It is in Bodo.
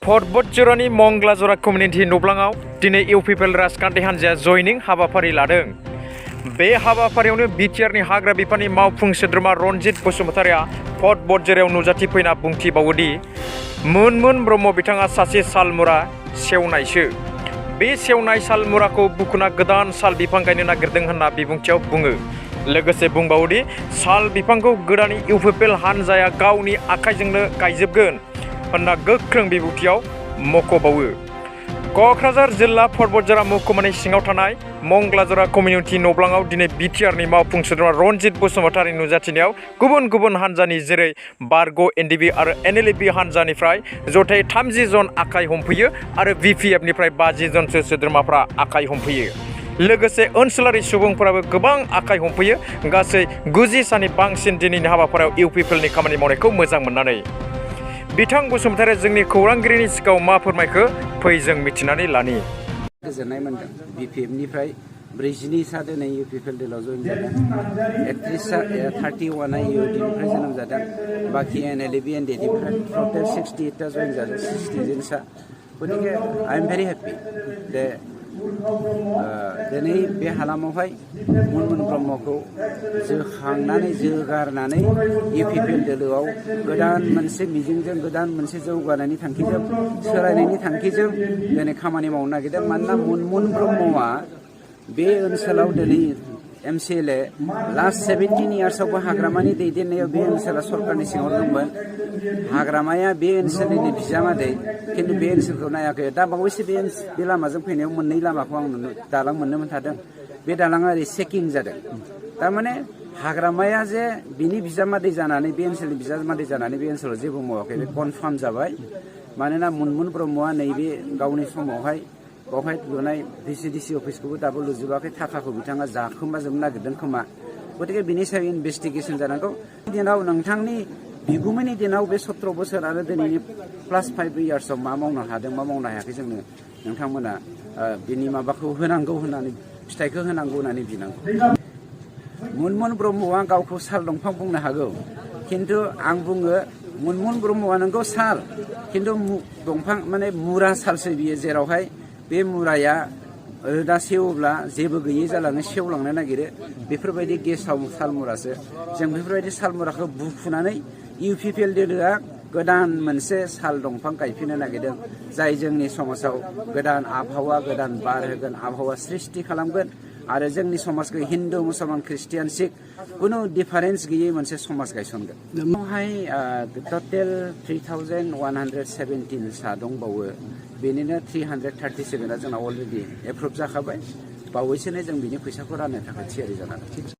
बतझरनि मंगलाजरा कमिउनिटि नब्लाङाव दिनै इउपिपिएल राजखान्थि हान्जाया जयनिं हाबाफारि लादों। बे हाबाफारियावनो बिटिआरनि हाग्रा बिफाननि मावफुं सोद्रोमा रनजित बसुमतारिया बतझराव नुजाथिफैना बुंथिबावोदि मोन ब्रह्म बिथाङा सासे सालमुरा सेवनायसो। बे सेवनाय सालमुराखौ बुखुना गोदान साल बिफां गायनो नागिरदों होनना बिबुंथियाव बुङो। लोगोसे बुंबावोदि साल बिफांखौ गोदानै इउपिपिएल हान्जाया गावनि आखाइजोंनो गायजोबगोन होनना गोख्रों बिबुंथियाव मख'बावो। क'क्राझार जिल्ला बतझरा महकुमानि सिङाव थानाय मंगलाजरा कमिउनिटि नब्लाङाव दिनै बिटिआरनि मावफुं सोद्रोमा रनजित बसुमतारि नुजाथिनायाव गुबुन हान्जानि जेरै बारग' एनडिबि आरो एनएलएबि हान्जानिफ्राय जथाय 30 जन आखाइ हमफैयो आरो बिपिएफनिफ्राय 50 जनसो सोद्रोमाफ्रा आखाइ हमफैयो। लोगोसे ओनसोलारि सुबुंफोराबो गोबां आखाइ हमफैयो। गासै 90 सानि बांसिन दिनैनि हाबाफारियाव इउपिपिएलनि खामानि मावनायखौ मोजां मोननानै। बिथां बसुमतारिया जोंनि खौरांगिरिनि सिगाङाव मा फोरमायखो फै जों मिथिनानै लानि। गोजोननाय मोनदों। बिपिएफनिफ्राय 42 सा दिनै इउपिपिएल दलाव जइन जादों। 31 इउडिनिफ्राय जोनोम जादों। बाखि एनएलएबि एनडिडिनिफ्राय टटेल 68 ता जइन जादों, 60 सा। गतिके आइ एम भेरि हेपि दे दिनै बे हालामावहाय मोन ब्रह्मखौ जोखांनानै जोगारनानै इउपिपिएल दोलोआव गोदान मोनसे मिजिंजों, गोदान मोनसे जौगानायनि थांखिजों, सोलायनायनि थांखिजों दिनै खामानि मावनो नागिरदों। मानोना मोन ब्रह्मआ बे ओनसोलाव दिनै एमसिएलए लास्ट 17 इयार्सआवबो हाग्रामानि दैदेननायाव बे ओनसोला सरकारनि सिङाव दंमोन। हाग्रामाया बे ओनसोलनि बिजामादै, खिन्थु बे ओनसोलखौ नायाखै। दा बावैसो बे लामाजों फैनायाव मोननै लामाखौ आं दालां मोननो मोनथारदों। बे दालाङा ओरै चेकिं जादों। थारमाने हाग्रामाया जे बिनि बिजामादै जानानै, बे ओनसोलनि बिजामादै जानानै बे ओनसोलाव जेबो मावाखै, बे कनफार्म जाबाय। मानोना मोन ब्रह्मआ नैबे गावनि समावहाय बावहाय लुनाय डिसि अफिसखौबो दाबो लुजोबाखै। थाखाखौ बिथाङा जाखोमाजोबनो नागिरदों खोमा। गतिके बिनि सायाव इनभेस्टिगेसन जानांगौ। दिनाव नोंथांनि बिगुमानि दिनाव बे 17 बोसोर आरो दिनैनि +5 इयार्सआव मा मावनो हादों, मा मावनो हायाखै, जोंनो नोंथांमोना बिनि माबाखौ होनांगौ होननानै, फिथाइखौ होनांगौ होननानै बिनांगौ। मोन ब्रह्मआ गावखौ साल दंफां बुंनो हागौ, खिन्थु आं बुङो मोन ब्रह्मआ नोंगौ साल, खिन्थु दंफां माने मुरा सालसो बियो, जेरावहाय बे मुराया रोदा सेवोब्ला जेबो गैयै जालाङो, सेवलांनो नागिरो। बेफोरबायदि गेसाव सालमुरासो। जों बेफोरबायदि सालमुराखौ बुखुनानै इउपिपिएल दोलोआ गोदान मोनसे साल दंफां गायफिननो नागिरदों, जाय जोंनि समाजाव गोदान आबहावा, गोदान बार होगोन, आबहावा सृष्टि खालामगोन आरो जोंनि समाजखौ हिन्दु, मुसलमान, ख्रिस्टियान, सिख कुनु डिफारेन्स गैयै मोनसे समाज गायसनगोन। बेवहाय टटेल 3117 सा दंबावो। बेनिनो 337 जोंना अलरेडि एप्रुभ जाखाबाय। बावैसोनो जों बिनि फैसाखौ राननो थाखाय थियारि जानानै दं।